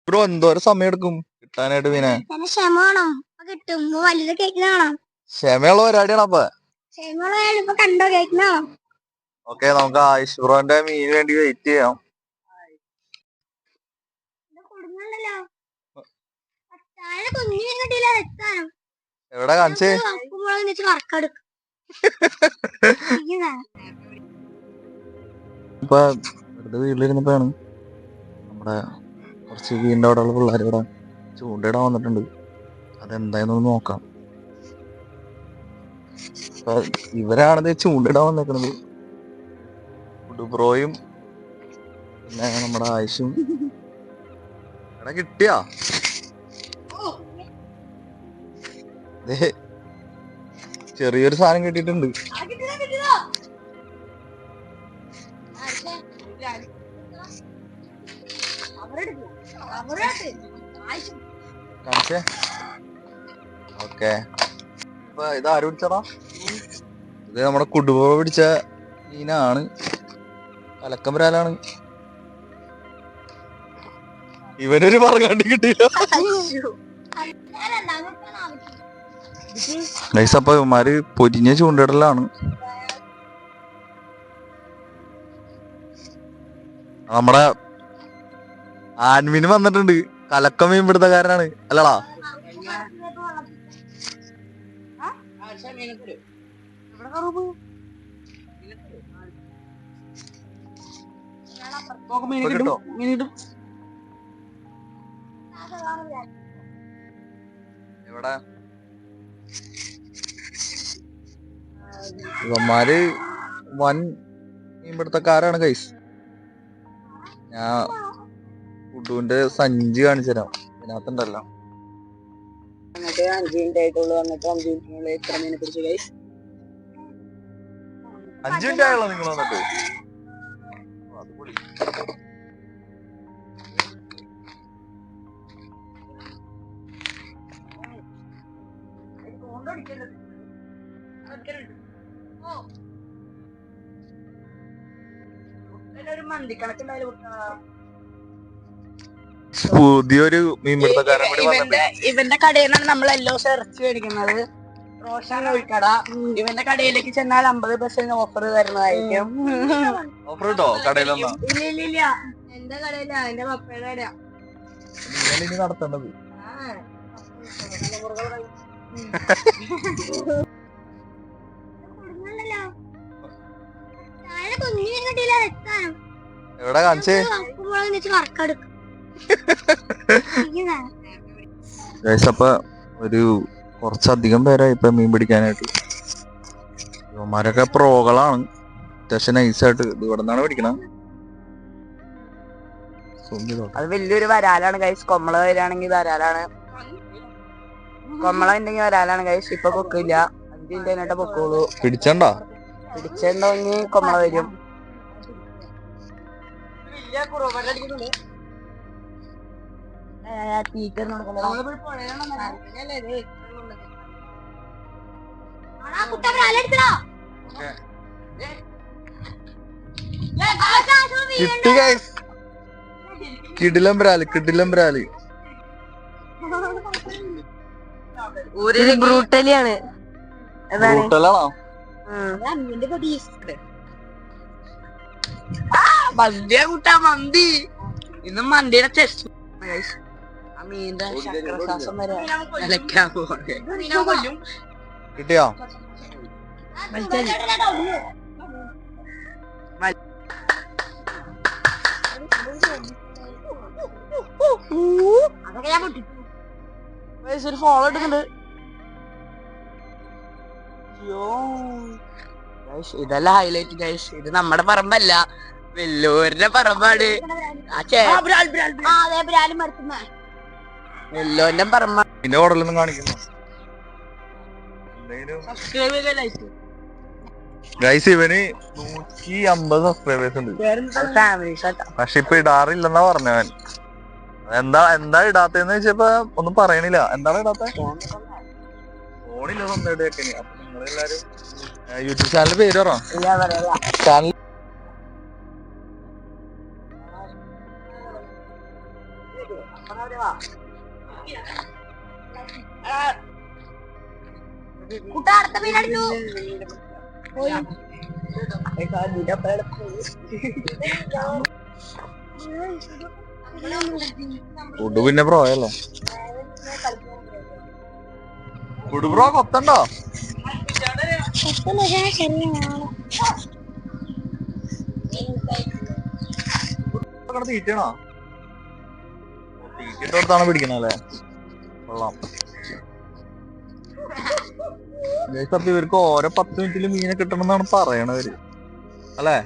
Bro എന്തോരം സമയം എടുക്കും കിട്ടാനായിട്ട് മീനെ? ക്ഷമയുള്ള പരിപാടിയാണ് അപ്പൊ. ഓക്കെ, നമുക്ക് ആയുഷ് ബ്രോന്റെ മീന് വേണ്ടി വെയിറ്റ് ചെയ്യാം. എവിടെ കാണിച്ചേ? ഇപ്പൊ വെറുതെ വീട്ടിലിരുന്നപ്പോഴാണ് നമ്മുടെ കുറച്ച് വീടിൻ്റെ അവിടെയുള്ള പിള്ളേർ ഇവിടെ ചൂണ്ടയിടാൻ വന്നിട്ടുണ്ട്. അതെന്തായെന്നൊന്ന് നോക്കാം. അപ്പൊ ഇവരാണിത് ചൂണ്ടയിടാൻ വന്നേക്കണത്. ബ്രോയും പിന്നെ നമ്മുടെ ആയുഷും. എടാ കിട്ടിയാ? ചെറിയൊരു സാധനം കിട്ടിയിട്ടുണ്ട്. കാണിച്ചേ. ഓക്കെ, അപ്പൊ ഇത് ആര് പിടിച്ചടാ? ഇത് നമ്മുടെ കുടുംബ പിടിച്ച മീനാണ്. കലക്കം വരാലാണ്. ഇവനൊരു പറങ്ങാണ്ടി കിട്ടിയില്ല. നൈസ്. അപ്പൊ ഇവന്മാര് പൊരിഞ്ഞ ചൂണ്ടിടലാണ്. നമ്മുടെ ആൻമീന് വന്നിട്ടുണ്ട്. കലക്കം മീൻ പിടുത്തക്കാരനാണ് അല്ലടാ? ഇവിടെ ഇവന്മാര് വൻ മീൻപിടുത്തക്കാരാണ് ഗൈസ്. ഞാൻ കുടുവിന്റെ സഞ്ചി കാണിച്ചു തരാം. ഇതിനകത്തുണ്ടല്ലോ 5 മിനിറ്റ് ആയിട്ടുള്ളൂ. വന്നിട്ട് 5 മിനിറ്റിനുള്ളിൽ എത്ര മീനെ പിടിച്ചു ഗൈസ്? 5 മിനിറ്റ് ആയുള്ളൂ നിങ്ങൾ വന്നിട്ട്? പുതിയൊരു മീൻപിടുത്തക്കാരൻ കൂടി വന്നിട്ട് ഇവന്റെ കടയിൽ നിന്നാണ് നമ്മൾ എല്ലാ ദിവസം ഇറച്ചി മേടിക്കുന്നത്. റോഷൻ കോഴിക്കട. ഇവന്റെ കടയിലേക്ക് ചെന്നാൽ 50% ഓഫർ തരുന്നതായിരിക്കും. ഓഫർ കിട്ടോ കടയിലൊന്നും? ഇല്ല, എന്റെ കടയില, എന്റെ പപ്പയുടെ കടയാ ഇനി നടത്തേണ്ടത്. എവിടെ കാണിച്ചേ? അപ്പൊ ഒരു കുറച്ചധികം പേരായി ഇപ്പൊ മീൻ പിടിക്കാനായിട്ട്. ഇവന്മാരൊക്കെ പ്രോകളാണ്. അത്യാവശ്യം നൈസായിട്ട് ഇവിടെ നിന്നാണ് പിടിക്കണം. അത് വലിയൊരു വരാലാണ് ഗൈസ്. കൊമ്മള വരാണെങ്കിൽ വരാലാണ്. കൊമ്മള ഉണ്ടെങ്കിൽ വരാലാണ് ഗൈസ്. ഇപ്പൊ പൊക്കില്ല. 5 മിനിറ്റ് കഴിഞ്ഞിട്ട് പൊക്കോളൂ. പിടിച്ചണ്ടോ? പിടിച്ചിട്ടുണ്ടെങ്കിൽ കൊമ്മള വരും. കിട്ടി ഗൈസ്. കിടിലംബ്രാല്. ബ്രൂട്ടലിയാണ്. മന്തിയെ കൂട്ടാ മന്തി. ഇന്ന് മന്തിയുടെ ടെസ്റ്റ്. ആ മീന്റെ ശക്രശ്വാസം വരെ നിലയ്ക്കാൻ പോവാണ്. കിട്ടിയോ? അതൊക്കെ ഞാൻ പൊട്ടി. ഒരു ഫോളോ എടുക്കുന്നുണ്ട്. ഇതല്ല ഹൈലൈറ്റ് ഗൈസ്. ഇത് നമ്മുടെ പറമ്പല്ല, വെല്ലൂരിന്റെ പറമ്പാണ്. വെല്ലോന്റെ പറമ്പ. ഇതിന്റെ ഓർഡറിലൊന്നും കാണിക്കുന്നു ഗൈസ്. ഇവന് 150 സബ്സ്ക്രൈബേഴ്സ് ഉണ്ട്. പക്ഷെ ഇപ്പൊ ഇടാറില്ലെന്നാ പറഞ്ഞവൻ. എന്താ ഇടാത്തെന്ന് വെച്ചപ്പോ ഒന്നും പറയണില്ല. എന്താണ് ഇടാത്ത? ഫോണില്ല സ്വന്തമായിട്ട്. അപ്പൊ നിങ്ങളെല്ലാരും യൂട്യൂബ് ചാനൽ പേര് പറ. ചാനൽ കുട്ടാ അടുത്ത മീനടിച്ചു. ഫുഡ് പിന്നെ ബ്രോയല്ലേ. Food bro കൊത്തണ്ടോ? തീറ്റണോ? തീറ്റിട്ടോടത്താണ് പിടിക്കണല്ലേ. കൊള്ളാം. സത്യം ഇവർക്ക് ഓരോ 10 മിനിറ്റില് മീനെ കിട്ടണം എന്നാണ് പറയണവര് അല്ലേ?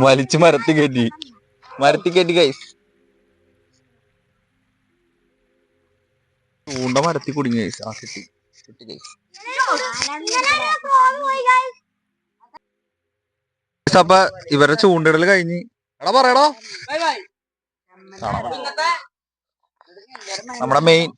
വലിച്ചു മരത്തി കയറ്റി ഗൈസ്. ചൂണ്ട മരത്തി കുടുങ്ങി guys. ആ കിട്ടി കിട്ടി guys. അപ്പൊ ഇവരുടെ ചൂണ്ടിടൽ കഴിഞ്ഞ് എടാ പറയടോ ബൈ ബൈ നമ്മുടെ മെയിൻ